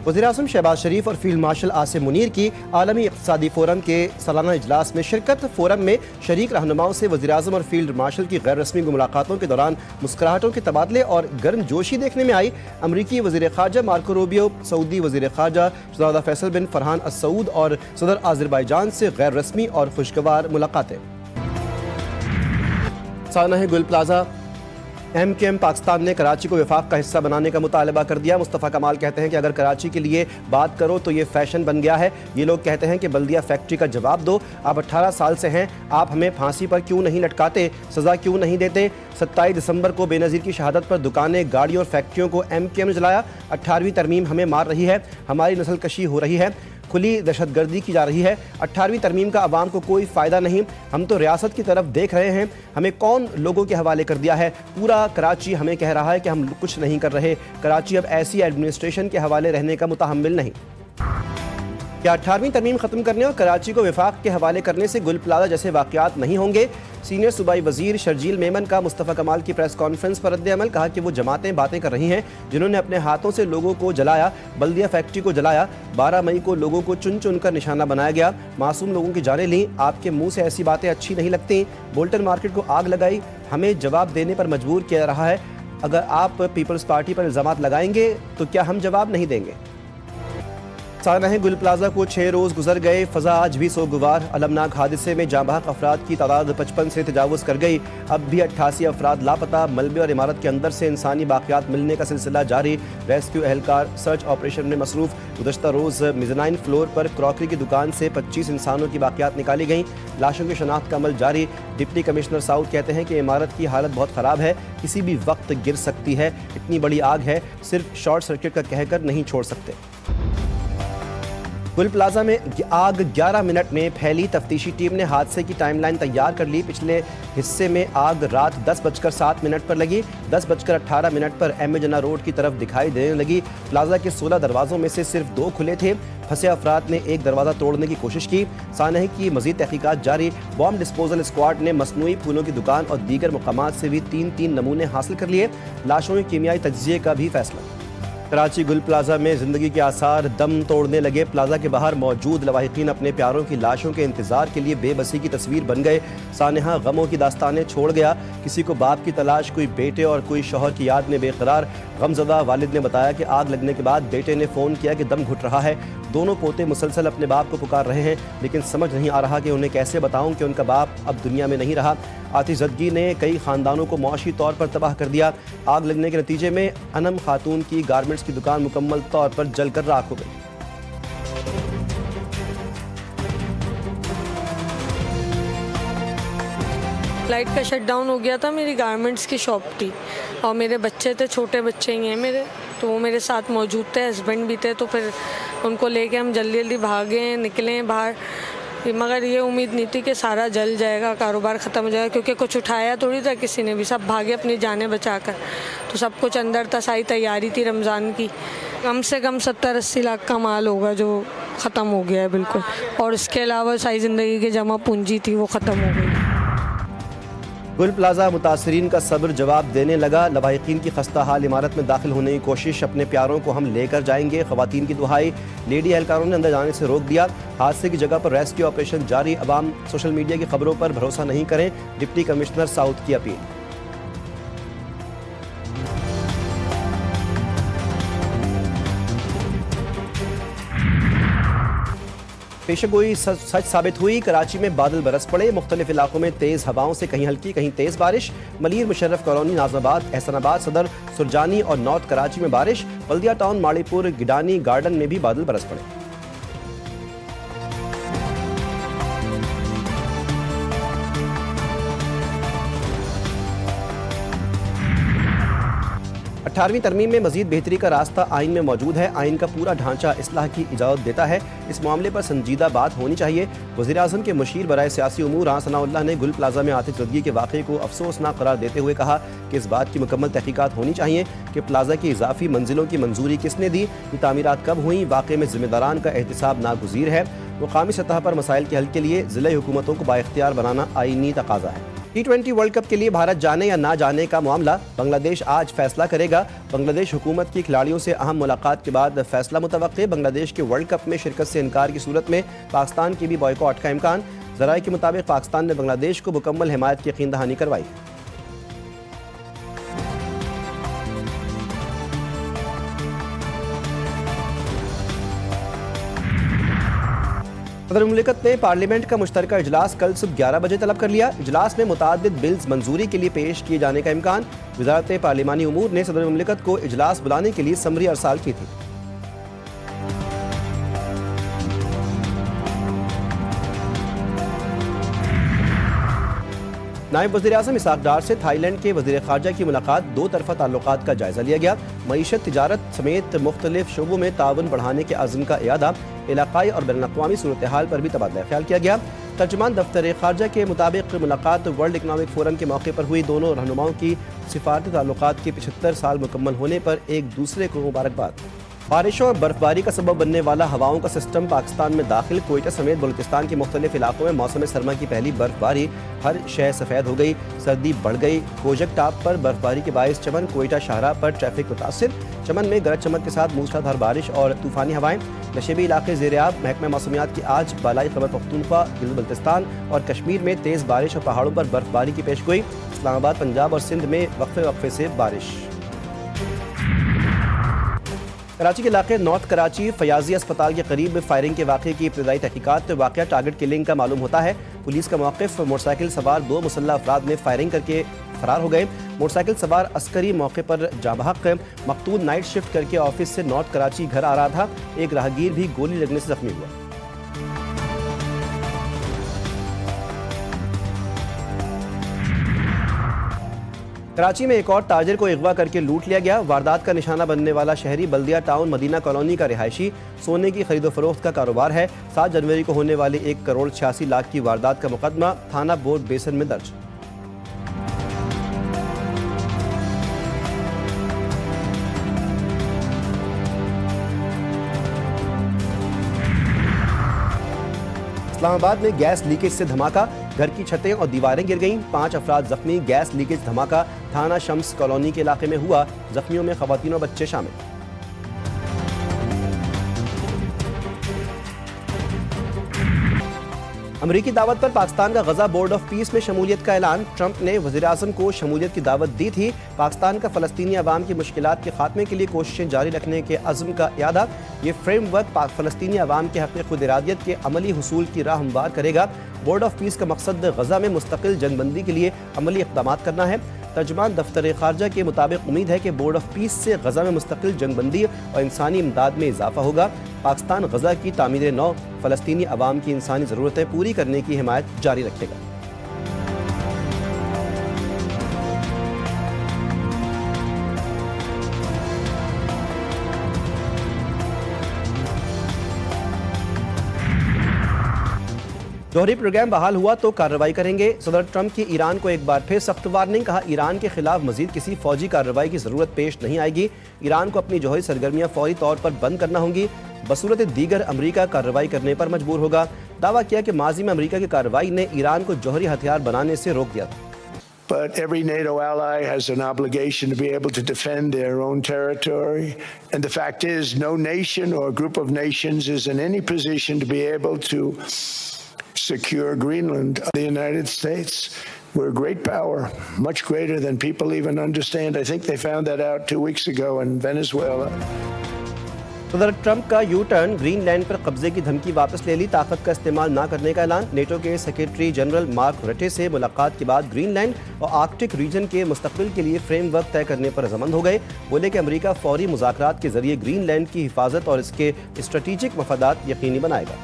वज़ीर-ए-आज़म शहबाज शरीफ और field marshal Asim Munir की आलमी इक़्तिसादी फ़ोरम के सालाना इजलास में शिरकत। फ़ोरम में शरीक रहनुमाओं से वज़ीर-ए-आज़म और फील्ड मार्शल की गैर रस्मी मुलाकातों के दौरान मुस्कुराहटों के तबादले और गर्मजोशी देखने में आई। अमरीकी वज़ीर ख़ारजा मार्को रूबियो, सऊदी वज़ीर ख़ारजा शहज़ादा फैसल बिन फरहान अल सऊद और सदर आज़रबाईजान से गैर रस्मी और खुशगवार मुलाकातें। सानह गुल प्लाजा MKM पाकिस्तान ने कराची को वफाक का हिस्सा बनाने का मुतालबा कर दिया। मुस्तफ़ा कमाल कहते हैं कि अगर कराची के लिए बात करो तो ये फैशन बन गया है। ये लोग कहते हैं कि बल्दिया फैक्ट्री का जवाब दो, आप 18 साल से हैं, आप हमें फांसी पर क्यों नहीं लटकाते, सज़ा क्यों नहीं देते। 27 दिसंबर को बेनज़ीर की शहादत पर दुकानें, गाड़ी और फैक्ट्रियों को MKM ने जलाया। 18वीं तरमीम हमें मार रही है, हमारी नस्ल कशी हो रही है, खुली दहशतगर्दी की जा रही है। 18वीं तरमीम का आवाम को कोई फ़ायदा नहीं। हम तो रियासत की तरफ देख रहे हैं, हमें कौन लोगों के हवाले कर दिया है। पूरा कराची हमें कह रहा है कि हम कुछ नहीं कर रहे। कराची अब ऐसी एडमिनिस्ट्रेशन के हवाले रहने का मुतहम्मिल नहीं। क्या 18वीं तरमीम ख़त्म करने और कराची को वफाक के हवाले करने से गुल प्लाजा जैसे वाक़यात नहीं होंगे। सीनियर सूबाई वज़ीर शर्जील मेमन का मुस्तफ़ा कमाल की प्रेस कॉन्फ्रेंस पर रद्द-ए-अमल। कहा कि वो जमातें बातें कर रही हैं जिन्होंने अपने हाथों से लोगों को जलाया, बल्दिया फैक्ट्री को जलाया। 12 मई को लोगों को चुन चुन कर निशाना बनाया गया, मासूम लोगों की जानें लीं। आपके मुंह से ऐसी बातें अच्छी नहीं लगती। बोल्टन मार्केट को आग लगाई, हमें जवाब देने पर मजबूर किया रहा है। अगर आप पीपल्स पार्टी पर इल्ज़ामात लगाएंगे तो क्या हम जवाब नहीं देंगे। सानह गुल प्लाजा को 6 रोज़ गुजर गए, फ़ज़ा आज भी सोगवार। अलमनाक हादसे में जाँ बहक अफराद की तादाद 55 से तजावुज़ कर गई। अब भी 88 अफराद लापता। मलबे और इमारत के अंदर से इंसानी बाक़ियात मिलने का सिलसिला जारी। रेस्क्यू एहलकार सर्च ऑपरेशन में मसरूफ़। गुज़श्ता रोज़ मेज़नाइन फ्लोर पर क्रॉकरी की दुकान से 25 इंसानों की बाक़ियात निकाली गईं। लाशों की शनाख्त का अमल जारी। डिप्टी कमिश्नर साउथ कहते हैं कि इमारत की हालत बहुत ख़राब है, किसी भी वक्त गिर सकती है। इतनी बड़ी आग है, सिर्फ शॉर्ट सर्किट का कहकर नहीं छोड़ सकते। गुल प्लाजा में आग 11 मिनट में फैली। तफ्तीशी टीम ने हादसे की टाइमलाइन तैयार कर ली। पिछले हिस्से में आग रात 10:07 पर लगी। 10:18 पर M जना रोड की तरफ दिखाई देने लगी। प्लाजा के 16 दरवाज़ों में से सिर्फ 2 खुले थे। फंसे अफराद ने एक दरवाज़ा तोड़ने की कोशिश की। सानह की मज़ीद तहकीकात जारी। बॉम्ब डिस्पोजल स्क्वाड ने मसनूई फूलों की दुकान और दीगर मकामात से भी 3 नमूने हासिल कर लिए। लाशों के कीमियाई तज्ज़िये का भी फैसला। कराची गुल प्लाजा में ज़िंदगी के आसार दम तोड़ने लगे। प्लाजा के बाहर मौजूद लवाहिकीन अपने प्यारों की लाशों के इंतज़ार के लिए बेबसी की तस्वीर बन गए। सानहा गमों की दास्तानें छोड़ गया। किसी को बाप की तलाश, कोई बेटे और कोई शौहर की याद में बेकरार। गमज़दा वालिद ने बताया कि आग लगने के बाद बेटे ने फ़ोन किया कि दम घुट रहा है। दोनों पोते मुसलसल अपने बाप को पुकार रहे हैं, लेकिन समझ नहीं आ रहा कि उन्हें कैसे बताऊं कि उनका बाप अब दुनिया में नहीं रहा। आतिशज़दगी ने कई ख़ानदानों को मुआशी तौर पर तबाह कर दिया। आग लगने के नतीजे में अनम खातून की गारमेंट्स की दुकान मुकम्मल तौर पर जलकर राख हो गई। लाइट का शटडाउन हो गया था। मेरी गारमेंट्स की शॉप थी और मेरे बच्चे थे, छोटे बच्चे ही हैं मेरे, तो वो मेरे साथ मौजूद थे, हस्बैंड भी थे। तो फिर उनको लेके हम जल्दी जल्दी भागे, निकले बाहर, मगर ये उम्मीद नहीं थी कि सारा जल जाएगा, कारोबार ख़त्म हो जाएगा, क्योंकि कुछ उठाया थोड़ी था किसी ने भी, सब भागे अपनी जानें बचाकर। तो सब कुछ अंदर था, सारी तैयारी थी रमज़ान की। कम से कम 70-80 लाख का माल होगा जो ख़त्म हो गया है बिल्कुल, और इसके अलावा सारी ज़िंदगी की जमा पूंजी थी वो ख़त्म हो गई। गुल प्लाजा मुतासरीन का सब्र जवाब देने लगा। लवाहिकीन की खस्ता हाल इमारत में दाखिल होने की कोशिश। अपने प्यारों को हम लेकर जाएंगे, ख़वातीन की दुहाई। लेडी एहलकारों ने अंदर जाने से रोक दिया। हादसे की जगह पर रेस्क्यू ऑपरेशन जारी। अवाम सोशल मीडिया की खबरों पर भरोसा नहीं करें, डिप्टी कमिश्नर साउथ की अपील। पेशगोई सच साबित हुई। कराची में बादल बरस पड़े। मुख्तलिफ इलाकों में तेज़ हवाओं से कहीं हल्की कहीं तेज़ बारिश। मलीर, मुशर्रफ कॉलोनी, नाज़ाबाद, एहसनाबाद, सदर, सुरजानी और नॉर्थ कराची में बारिश। बल्दिया टाउन, माड़ीपुर, गिडानी गार्डन में भी बादल बरस पड़े। 18वीं तरमीम में मजीद बेहतरी का रास्ता आइन में मौजूद है। आइन का पूरा ढांचा इस्लाह की इजाज़त देता है। इस मामले पर संजीदा बात होनी चाहिए। वज़ीर-ए-आज़म के मुशीर बराए सियासी उमूर सनाउल्लाह ने गुल प्लाजा में आतिशज़दगी के वाक़े को अफसोसनाक करार देते हुए कहा कि इस बात की मुकम्मल तहकीकात होनी चाहिए कि प्लाजा की इजाफी मंजिलों की मंजूरी किसने दी, ये तामीरात कब हुई। वाक़े में ज़िम्मेदारान का एहतिसाब नागुज़ीर है। मुकामी सतह पर मसाइल के हल के लिए ज़िला हुकूमतों को बाइख्तियार बनाना आईनी तकाज़ा है। T20 वर्ल्ड कप के लिए भारत जाने या ना जाने का मामला बांग्लादेश आज फैसला करेगा। बांग्लादेश हुकूमत की खिलाड़ियों से अहम मुलाकात के बाद फैसला मुतवक्के। बांग्लादेश के वर्ल्ड कप में शिरकत से इनकार की सूरत में पाकिस्तान की भी बॉयकॉट का इम्कान। ज़राए के मुताबिक पाकिस्तान ने बांग्लादेश को मुकम्मल हिमायत की यकीन दहानी करवाई। सदर मुमलिकत ने पार्लियामेंट का मुश्तरका इजलास कल सुबह 11 बजे तलब कर लिया। इजलास में मुतादिद बिल्स मंजूरी के लिए पेश किए जाने का इम्कान। वज़ारत पार्लिमानी उमूर ने सदर मुमलिकत को इजलास बुलाने के लिए समरी अरसाल की थी। नायब वज़ीर-ए-आज़म इसहाक डार से थाईलैंड के वज़ीर ख़ारजा की मुलाकात। दो तरफ़ा ताल्लुकात का जायज़ा लिया गया। मईशत, तिजारत समेत मुख्तलिफ शोबों में ताउन बढ़ाने के अज़्म का इयादा। इलाक़ाई और बैनुल-अक़वामी सूरत हाल पर भी तबादला ख्याल किया गया। तर्जुमान दफ्तर ख़ारजा के मुताबिक मुलाकात वर्ल्ड इकनॉमिक फोरम के मौके पर हुई। दोनों रहनुमाओं की सिफारती ताल्लुकात के 75 साल मुकम्मल होने पर एक दूसरे को मुबारकबाद। बारिशों और बर्फबारी का सबब बनने वाला हवाओं का सिस्टम पाकिस्तान में दाखिल। कोयटा समेत बलूचिस्तान के मुख्तलिफ इलाकों में मौसम सरमा की पहली बर्फबारी। हर शय सफ़ेद हो गई, सर्दी बढ़ गई। कोजक टाप पर बर्फबारी के बायस चमन, कोयटा शाहराह पर ट्रैफिक मुतासिर। चमन में गरज चमक के साथ मूसलाधार बारिश और तूफानी हवाएं। नशेबी इलाके ज़ेर-ए-आब। महकमा मौसमियात की आज बालाई खबर पख्तूनख्वा, गिलगित-बल्तिस्तान और कश्मीर में तेज़ बारिश और पहाड़ों पर बर्फबारी की पेशगोई। इस्लामाबाद, पंजाब और सिंध में वक्फे वक्फे से बारिश। कराची के इलाके नॉर्थ कराची फयाजी अस्पताल के करीब फायरिंग के वाक़े की इब्तदाई तहकीकात। वाक़या टारगेट किलिंग का मालूम होता है। पुलिस का मौक़िफ़। मोटरसाइकिल सवार 2 मुसल्लह अफराद ने फायरिंग करके फरार हो गए। मोटरसाइकिल सवार अस्करी मौके पर जा बहक। मकतूल नाइट शिफ्ट करके ऑफिस से नॉर्थ कराची घर आ रहा था। एक राहगीर भी गोली लगने से जख्मी हुआ। कराची में एक और ताजिर को अगवा करके लूट लिया गया। वारदात का निशाना बनने वाला शहरी बल्दिया टाउन मदीना कॉलोनी का रिहायशी। सोने की खरीदो फरोख्त का कारोबार है। 7 जनवरी को होने वाली 1 करोड़ 86 लाख की वारदात का मुकदमा थाना बोर्ड बेसन में दर्ज। इस्लामाबाद में गैस लीकेज से धमाका। घर की छतें और दीवारें गिर गईं। 5 अफराद जख्मी। गैस लीकेज धमाका थाना शम्स कॉलोनी के इलाके में हुआ। जख्मियों में खवातीन और बच्चे शामिल। अमरीकी दावत पर पाकिस्तान का गजा बोर्ड ऑफ पीस में शमूलियत का ऐलान। ट्रंप ने वज़ीर-ए-आज़म को शमूलियत की दावत दी थी। पाकिस्तान का फ़लस्तीनी अवाम की मुश्किलात के खात्मे के लिए कोशिशें जारी रखने के अज़्म का इयादा। ये फ्रेमवर्क फ़लस्तीनी अवाम के हक़ खुद इरादियत के अमली हुसूल की राह हमवार करेगा। बोर्ड ऑफ पीस का मकसद गजा में मुस्तकिल जंगबंदी के लिए अमली इक़दामात करना है। तर्जुमान दफ्तर ख़ारजा के मुताबिक उम्मीद है कि बोर्ड ऑफ पीस से गजा में मुस्तकिल जंगबंदी और इंसानी इमदाद में इजाफा होगा। पाकिस्तान गजा की तामीर नौ फ़लस्तीनी अवाम की इंसानी ज़रूरतें पूरी करने की हिमायत जारी रखेगा। जौहरी प्रोग्राम बहाल हुआ तो कार्रवाई करेंगे। सदर ट्रंप की ईरान को एक बार फिर सख्त वार्निंग। कहा, ईरान के खिलाफ मजीद किसी फौजी कार्रवाई की जरूरत पेश नहीं आएगी। ईरान को अपनी जौहरी सरगर्मियां फौरी तौर पर बंद करना होंगी। बसूरत दीगर अमरीका कार्रवाई करने पर मजबूर होगा। दावा किया कि माजी में अमरीका की कार्रवाई ने ईरान को जौहरी हथियार बनाने से रोक दिया था। But every NATO ally has an obligation to be able to defend their own territory. And the fact is, no nation or group of nations is in any position to be able to secure Greenland. The United States, we're a great power, much greater than people even understand. I think they found that out 2 weeks ago in Venezuela. सदर Trump का U turn. Greenland पर कब्जे की धमकी वापस ले ली। ताकत का इस्तेमाल न करने का ऐलान। नेटो के सेक्रेटरी जनरल मार्क रटे से मुलाकात के बाद ग्रीनलैंड और आर्कटिक रीजन के मुस्तकबिल के लिए फ्रेमवर्क तय करने पर रजामंद हो गए। बोले कि अमेरिका फौरी मुज़ाकरात के जरिए ग्रीनलैंड की हिफाजत और इसके स्ट्रेटेजिक मफादात यकीनी बनाएगा।